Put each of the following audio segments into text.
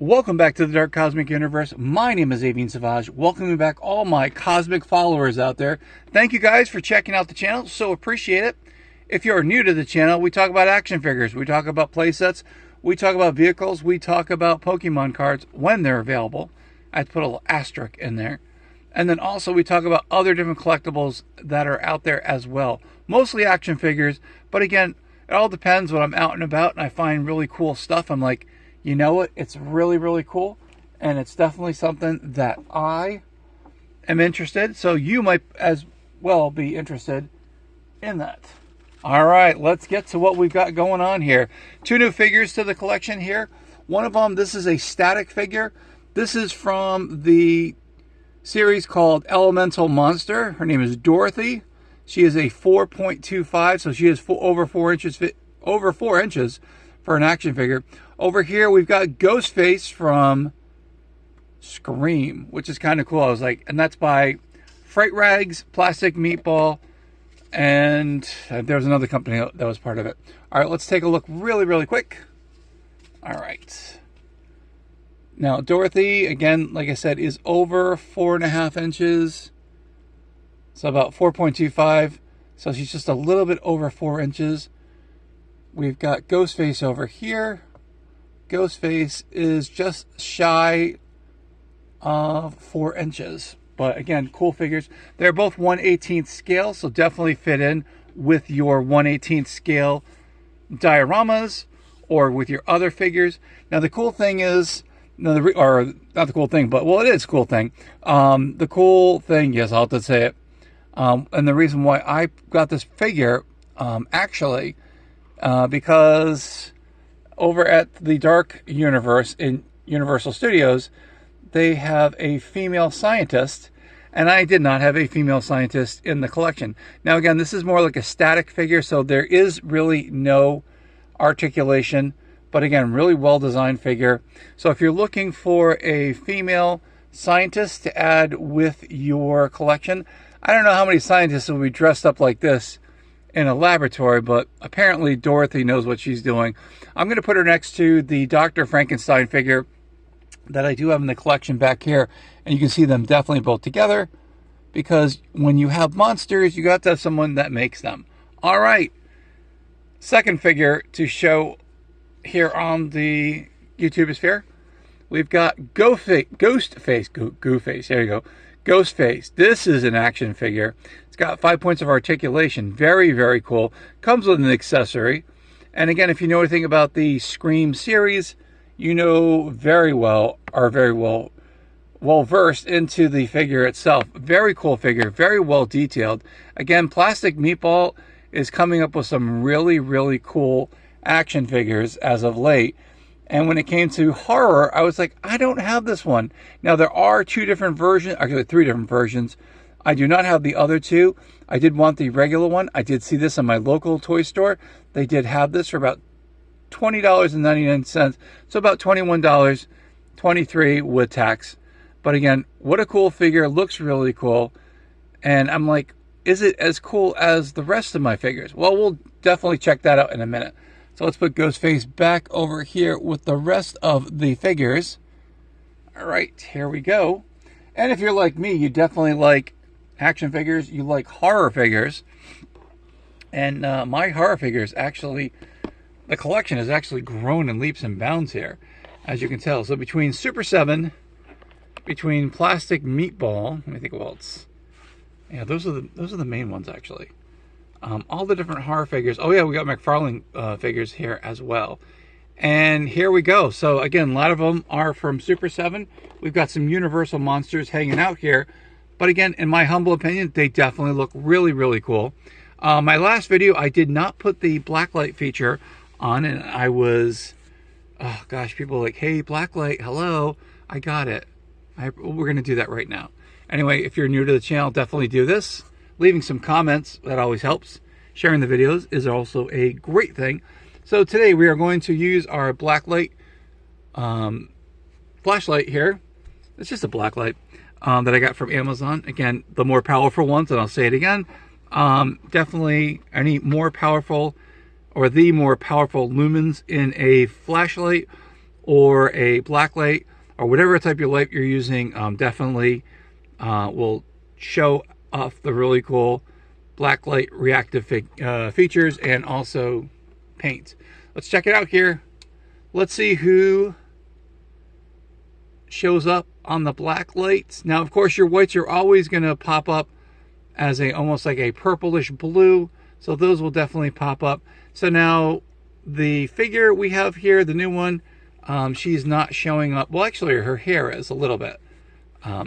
Welcome back to the Dark Cosmic Universe. My name is Avian Savage. Welcoming back all my cosmic followers out there. Thank you guys for checking out the channel. So appreciate it. If you're new to the channel, we talk about action figures. We talk about play sets. We talk about vehicles. We talk about Pokemon cards when they're available. I had to put a little asterisk in there. And then also we talk about other different collectibles that are out there as well. Mostly action figures. But again, it all depends when I'm out and about and I find really cool stuff. I'm like, you know what? It's really, really cool. And it's definitely something that I am interested. So you might as well be interested in that. All right, let's get to what we've got going on here. Two new figures to the collection here. One of them, this is a static figure. This is from the series called Elemental Monster. Her name is Dorothy. She is a 4.25, so she is over 4 inches for an action figure. Over here, we've got Ghostface from Scream, which is kind of cool. I was like, and that's by Fright Rags, Plastic Meatball, and there was another company that was part of it. All right, let's take a look really, really quick. All right. Now, Dorothy, again, like I said, is over 4.5 inches. So about 4.25. So she's just a little bit over 4 inches. We've got Ghostface over here. Ghostface is just shy of 4 inches. But again, cool figures. They're both 1/18 scale, so definitely fit in with your 1/18 scale dioramas or with your other figures. Now the cool thing is, or not the cool thing, but well, it is a cool thing. The cool thing, yes, I'll have to say it. And the reason why I got this figure, actually, because over at the Dark Universe in Universal Studios, they have a female scientist, and I did not have a female scientist in the collection. Now again, this is more like a static figure, so there is really no articulation, but again, really well designed figure. So if you're looking for a female scientist to add with your collection, I don't know how many scientists will be dressed up like this in a laboratory, but apparently Dorothy knows what she's doing. I'm going to put her next to the Dr. Frankenstein figure that I do have in the collection back here, and you can see them definitely both together, because when you have monsters, you got to have someone that makes them. All right, second figure to show here on the YouTube sphere, we've got Ghostface. There you go. Ghostface. This is an action figure. It's got 5 points of articulation. Very, very cool. Comes with an accessory. And again, if you know anything about the Scream series, you know very well versed into the figure itself. Very cool figure. Very well detailed. Again, Plastic Meatball is coming up with some really, really cool action figures as of late. And when it came to horror, I was like, I don't have this one. Now, there are two different versions, actually 3 different versions. I do not have the other two. I did want the regular one. I did see this in my local toy store. They did have this for about $20.99. So about $21, $23 with tax. But again, what a cool figure. Looks really cool. And I'm like, is it as cool as the rest of my figures? Well, we'll definitely check that out in a minute. So let's put Ghostface back over here with the rest of the figures. All right, here we go. And if you're like me, you definitely like action figures. You like horror figures. And my horror figures actually, the collection has actually grown in leaps and bounds here, as you can tell. So between Super 7, between Plastic Meatball, let me think what else. Yeah, those are the main ones actually. All the different horror figures. Oh yeah, we got McFarlane figures here as well. And here we go. So again, a lot of them are from Super 7. We've got some Universal monsters hanging out here. But again, in my humble opinion, they definitely look really, really cool. My last video, I did not put the blacklight feature on, and I was, oh gosh, people were like, hey, blacklight, hello, I got it. We're going to do that right now. Anyway, if you're new to the channel, definitely do this. Leaving some comments, that always helps. Sharing the videos is also a great thing. So today we are going to use our blacklight flashlight here. It's just a blacklight that I got from Amazon. Again, the more powerful ones, and I'll say it again, definitely any more powerful or the more powerful lumens in a flashlight or a black light or whatever type of light you're using, definitely will show off the really cool black light reactive features and also paint. Let's check it out here. Let's see who shows up on the black lights. Now, of course, your whites are always going to pop up as a almost like a purplish blue, so those will definitely pop up. So now the figure we have here, the new one, she's not showing up. Well, actually, her hair is a little bit.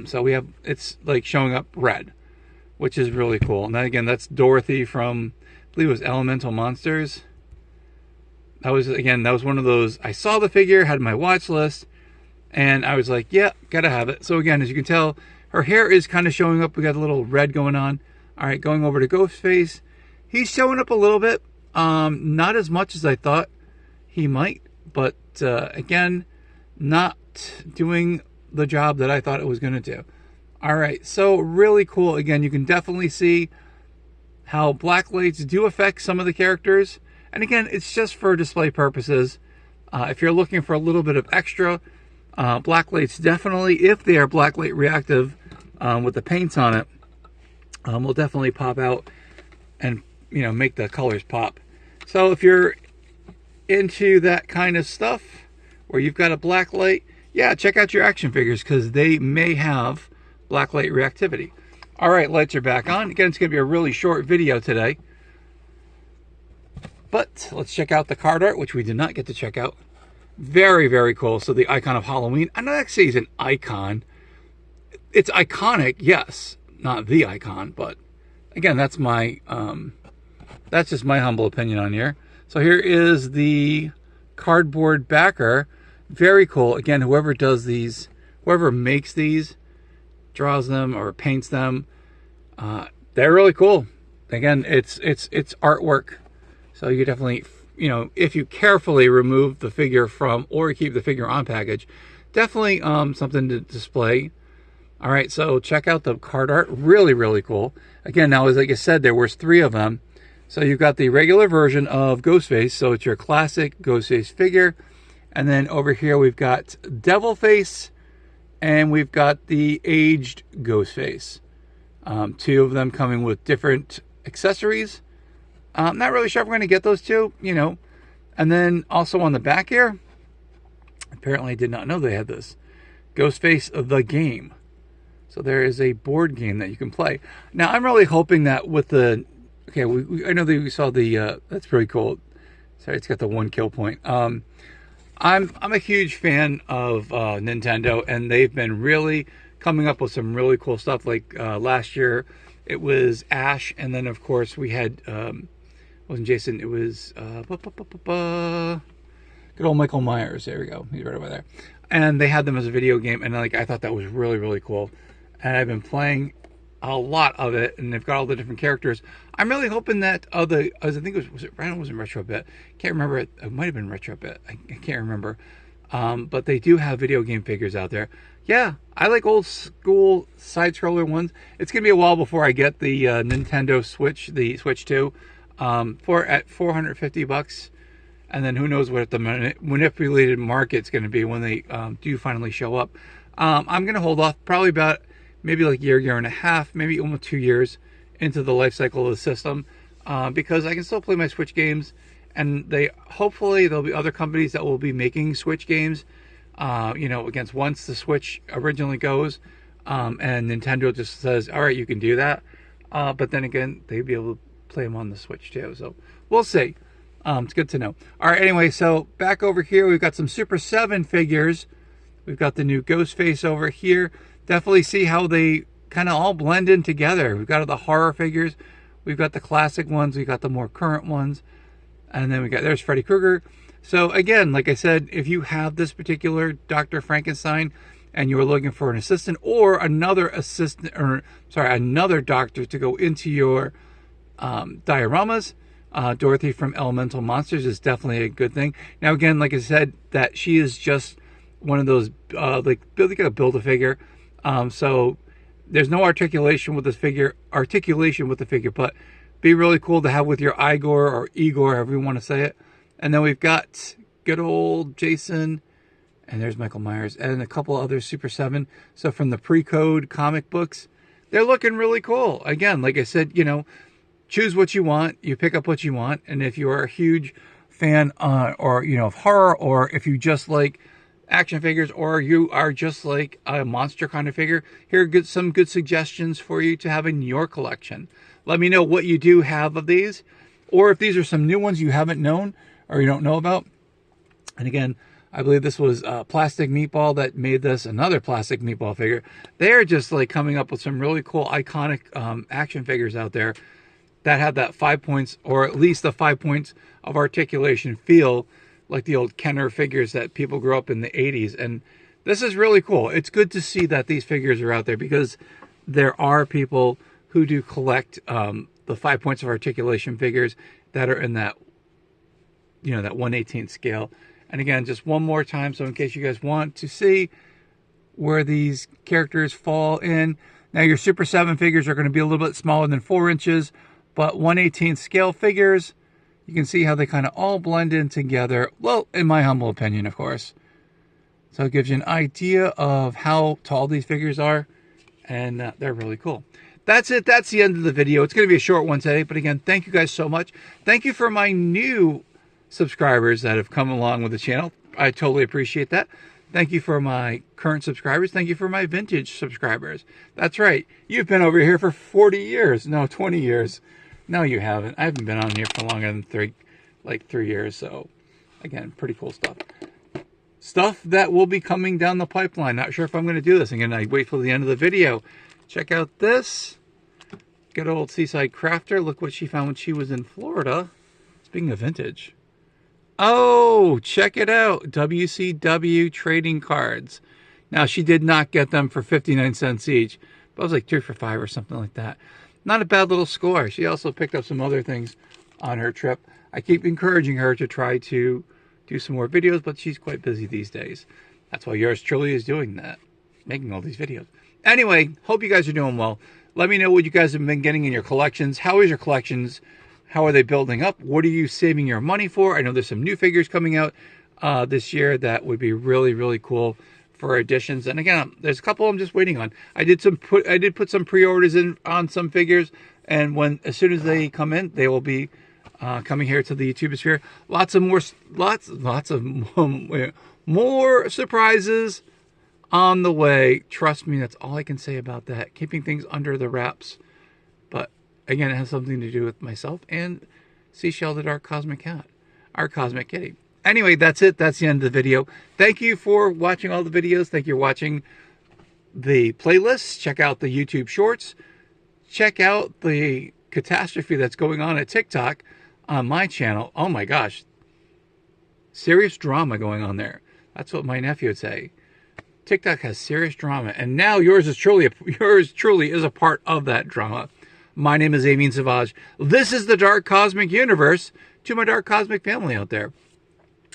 So we have, it's like showing up red, which is really cool. And then again, that's Dorothy from, I believe it was Elemental Monsters. That was, again, that was one of those, I saw the figure, had my watch list, and I was like, yeah, gotta have it. So again, as you can tell, her hair is kind of showing up. We got a little red going on. All right, going over to Ghostface. He's showing up a little bit. Not as much as I thought he might, but again, not doing the job that I thought it was going to do. All right, so really cool. Again, you can definitely see how black lights do affect some of the characters. And again, it's just for display purposes. If you're looking for a little bit of extra, black lights definitely, if they are black light reactive with the paints on it, will definitely pop out and, you know, make the colors pop. So if you're into that kind of stuff where you've got a black light, yeah, check out your action figures because they may have black light reactivity. All right, lights are back on. Again, it's going to be a really short video today. But let's check out the card art, which we did not get to check out. Very, very cool. So the icon of Halloween. I'm not actually saying it's an icon. It's iconic, yes. Not the icon, but again, that's my that's just my humble opinion on here. So here is the cardboard backer. Very cool. Again, whoever does these, whoever makes these, draws them or paints them, they're really cool. Again, it's artwork. So you definitely, you know, if you carefully remove the figure from or keep the figure on package, definitely something to display. All right, so check out the card art. Really, really cool. Again, now, as like I said, there was 3 of them. So you've got the regular version of Ghostface. So it's your classic Ghostface figure. And then over here, we've got Devilface. And we've got the aged Ghostface. 2 of them coming with different accessories. I'm not really sure if we're going to get those 2, you know. And then also on the back here, apparently I did not know they had this. Ghostface the Game. So there is a board game that you can play. Now, I'm really hoping that with the... Okay, I know that we saw the... that's pretty cool. Sorry, it's got the 1 kill point. I'm a huge fan of Nintendo, and they've been really coming up with some really cool stuff. Like last year, it was Ash, and then, of course, we had... wasn't Jason, it was... good old Michael Myers. There we go. He's right over there. And they had them as a video game, and like I thought that was really, really cool. And I've been playing a lot of it, and they've got all the different characters. I'm really hoping that I think it was it Rhino wasn't Retrobit. Can't remember. It might have been Retrobit. I can't remember. But they do have video game figures out there. Yeah, I like old school side-scroller ones. It's gonna be a while before I get the Nintendo Switch, the Switch 2, at $450. And then who knows what the manipulated market's going to be when they do finally show up. I'm going to hold off probably about maybe like a year and a half, maybe almost 2 years into the life cycle of the system, because I can still play my Switch games, and hopefully there'll be other companies that will be making Switch games, you know, against once the Switch originally goes, and Nintendo just says, all right, you can do that, but then again, they'll be able to play them on the Switch too, so we'll see. It's good to know. All right, anyway, so back over here, we've got some Super 7 figures. We've got the new Ghostface over here. Definitely see how they kind of all blend in together. We've got the horror figures. We've got the classic ones. We've got the more current ones. And then there's Freddy Krueger. So again, like I said, if you have this particular Dr. Frankenstein and you are looking for an assistant or another doctor to go into your dioramas, Dorothy from Elemental Monsters is definitely a good thing. Now, again, like I said, that she is just one of those, like, they gotta build a figure. So there's no articulation with the figure, but be really cool to have with your Igor or Igor, however you want to say it. And then we've got good old Jason And there's Michael Myers. And a couple other Super 7. So from the pre-code comic books, they're looking really cool. Again, like I said, you know, choose what you want. You pick up what you want. And if you are a huge fan or, you know, of horror, or if you just like action figures, or you are just like a monster kind of figure, here are some good suggestions for you to have in your collection. Let me know what you do have of these, or if these are some new ones you haven't known or you don't know about. And again, I believe this was Plastic Meatball that made this, another Plastic Meatball figure. They're just like coming up with some really cool iconic action figures out there that have that 5 points, or at least the 5 points of articulation feel like the old Kenner figures that people grew up in the 80s. And this is really cool. It's good to see that these figures are out there, because there are people who do collect the 5 points of articulation figures that are in that, you know, that 1/18 scale. And again, just one more time, so in case you guys want to see where these characters fall in. Now, your Super 7 figures are going to be a little bit smaller than 4 inches, but 1/18 scale figures, you can see how they kind of all blend in together. Well, in my humble opinion, of course. So it gives you an idea of how tall these figures are, and they're really cool. That's it. That's the end of the video. It's going to be a short one today, but again, thank you guys so much. Thank you for my new subscribers that have come along with the channel. I totally appreciate that. Thank you for my current subscribers. Thank you for my vintage subscribers. That's right. You've been over here for 40 years. No, 20 years. No, you haven't. I haven't been on here for longer than 3 years. So again, pretty cool stuff. Stuff that will be coming down the pipeline. Not sure if I'm going to do this. Again, I wait for the end of the video. Check out this. Good old Seaside Crafter. Look what she found when she was in Florida. Speaking of vintage. Oh, check it out. WCW trading cards. Now, she did not get them for 59 cents each, but it was like 2 for $5 or something like that. Not a bad little score. She also picked up some other things on her trip. I keep encouraging her to try to do some more videos, but she's quite busy these days. That's why yours truly is doing that, making all these videos. Anyway, hope you guys are doing well. Let me know what you guys have been getting in your collections. How is your collections? How are they building up? What are you saving your money for? I know there's some new figures coming out this year that would be really, really cool for additions. And again, there's a couple I'm just waiting on. I did put some pre-orders in on some figures, and as soon as they come in, they will be coming here to the YouTube sphere. Lots of more surprises on the way. Trust me, that's all I can say about that. Keeping things under the wraps. But again, it has something to do with myself and Seashell the Dark Cosmic Cat, our Cosmic Kitty. Anyway, that's it. That's the end of the video. Thank you for watching all the videos. Thank you for watching the playlists. Check out the YouTube shorts. Check out the catastrophe that's going on at TikTok on my channel. Oh my gosh. Serious drama going on there. That's what my nephew would say. TikTok has serious drama, and now yours truly is a part of that drama. My name is Amin Savage. This is the Dark Cosmic Universe. To my Dark Cosmic family out there,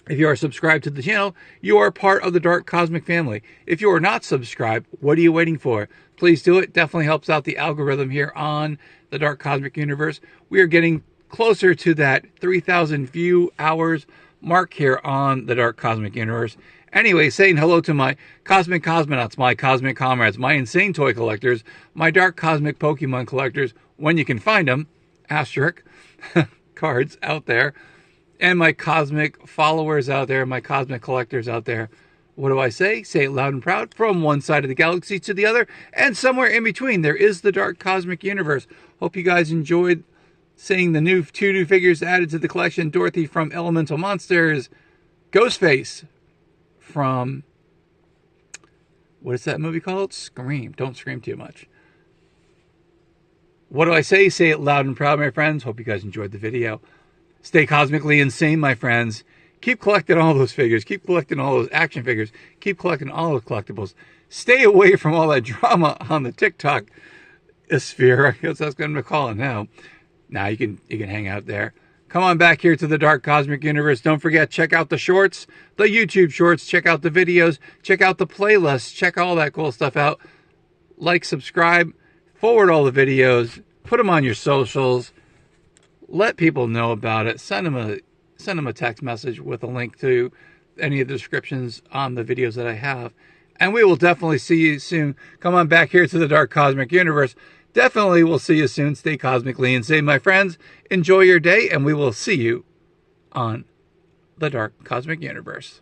if you are subscribed to the channel, you are part of the Dark Cosmic family. If you are not subscribed, what are you waiting for? Please do it. Definitely helps out the algorithm here on the Dark Cosmic Universe. We are getting closer to that 3,000 view hours mark here on the Dark Cosmic Universe. Anyway, saying hello to my Cosmic Cosmonauts, my Cosmic Comrades, my Insane Toy Collectors, my Dark Cosmic Pokemon Collectors, when you can find them, asterisk, cards out there, and my Cosmic Followers out there, my Cosmic Collectors out there. What do I say? Say it loud and proud. From one side of the galaxy to the other, and somewhere in between, there is the Dark Cosmic Universe. Hope you guys enjoyed seeing the two new figures added to the collection. Dorothy from Elemental Monsters, Ghostface from, what is that movie called? Scream. Don't scream too much. What do I say? Say it loud and proud, my friends. Hope you guys enjoyed the video. Stay cosmically insane, my friends. Keep collecting all those figures. Keep collecting all those action figures. Keep collecting all those collectibles. Stay away from all that drama on the TikTok sphere. I guess that's what I'm going to call it now. Now you can hang out there. Come on back here to the Dark Cosmic Universe. Don't forget, check out the shorts, the YouTube shorts. Check out the videos. Check out the playlists. Check all that cool stuff out. Like, subscribe, forward all the videos. Put them on your socials. Let people know about it. Send them a text message with a link to any of the descriptions on the videos that I have. And we will definitely see you soon. Come on back here to the Dark Cosmic Universe. Definitely we'll see you soon. Stay cosmically insane, my friends. Enjoy your day, and we will see you on the Dark Cosmic Universe.